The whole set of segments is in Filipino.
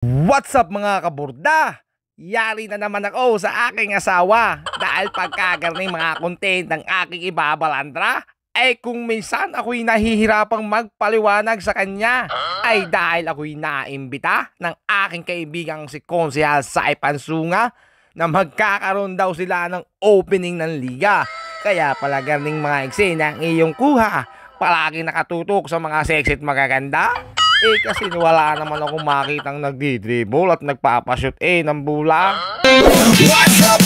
What's up mga kaburda? Yari na naman ako sa aking asawa dahil pagkagarning mga content ng aking ibabalandra ay kung minsan ako'y nahihirapang magpaliwanag sa kanya ay dahil ako'y naimbita ng aking kaibigang si Konsehal Sai Pansunga na magkakaroon daw sila ng opening ng liga. Kaya pala garning mga eksena ang iyong kuha, palagi nakatutok sa mga sexy at magaganda. Kasi wala naman akong makitang nagdi-dribble at nagpapashoot ng bola. What's up,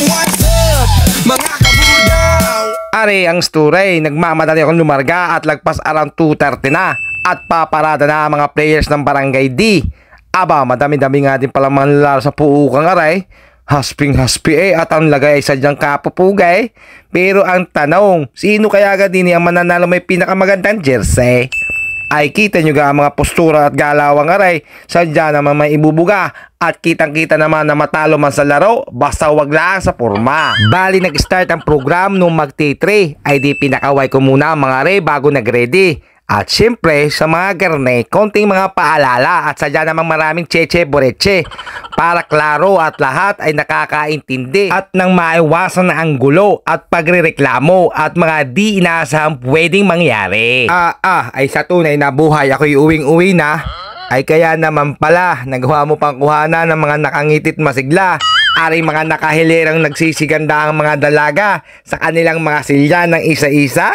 mga kabudaw? Are ang story, nagmamadali akong lumarga at lagpas around 2:30 na at paparada na ang mga players ng Barangay D. Aba, madami-dami nga din palang mga lalaro sa puukang aray. Hasping-haspi at ang lagay ay sadyang kapupugay. Pero ang tanong, sino kaya din ang mananalo may pinakamagandang jersey? Ay kita nyo ga ang mga postura at galawang aray, sadya naman may ibubuga at kitang-kita naman na matalo man sa laro basta wag lang sa forma. Bali nag-start ang program nung mag-T3 ay di pinakaway ko muna ang mga aray bago nag-ready. At syempre sa mga garne, konting mga paalala at sadya namang maraming cheche boreche para klaro at lahat ay nakakaintindi at nang maiwasan na ang gulo at pagrereklamo at mga di inaasahang pwedeng mangyari. Ay sa tunay na buhay ako'y uwing-uwi na. Ay kaya naman pala nagawa mo pang kuhana ng mga nakangitit masigla. Ari mga nakahilirang nagsisiganda ang mga dalaga sa kanilang mga silya ng isa-isa.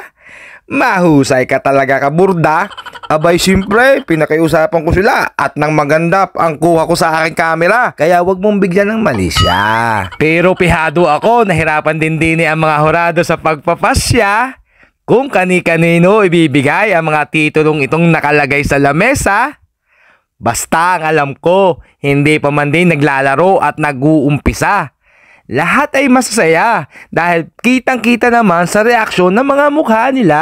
Mahusay ka talaga kaburda. Abay siyempre, pinakiusapan ko sila at nang maganda ang kuha ko sa aking camera. Kaya wag mong bigyan ng mali siya. Pero pihado ako, nahirapan din ang mga hurado sa pagpapasya. Kung kani-kanino ibibigay ang mga titulong itong nakalagay sa lamesa. Basta ang alam ko, hindi pa man din naglalaro at nag-uumpisa. Lahat ay masasaya dahil kitang-kita naman sa reaksyon ng mga mukha nila.